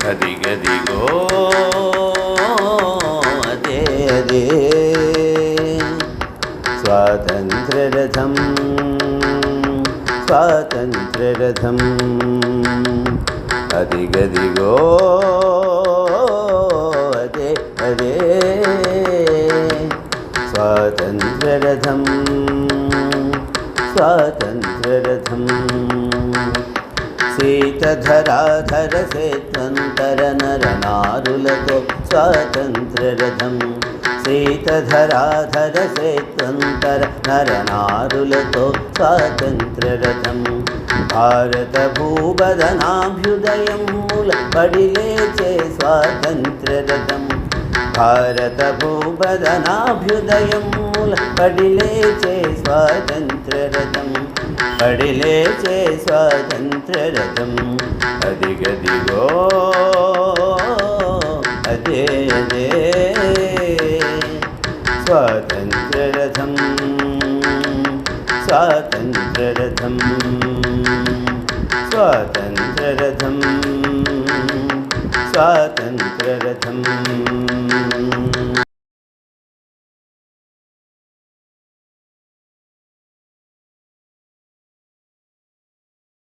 అదిగదిగో అదే అదే స్వాతంత్ర్యరథం స్వాతంత్ర్యరథం అదిగదిగో అదే అదే స్వాతంత్ర్యరథం స్వాతంత్ర్యరథం సీతధరాధర సేత్వంతర నరనారులతో స్వాతంత్ర్యరథం సీతధరాధర సేత్వంతర నరనారులతో స్వాతంత్ర్యరథం భారత భూబదనాభ్యుదయం మూల పడిలేచే స్వాతంత్ర్యరథం భారత భూబదనాభ్యుదయం మూల పడిలేచే స్వాతంత్ర్యరథం పడిలేచే స్వాతంత్ర్యరథం అదిగదిగో అదే అదే స్వాతంత్ర్యరథం స్వాతంత్ర్యరథం స్వాతంత్ర్యరథం స్వాతంత్ర్యరథం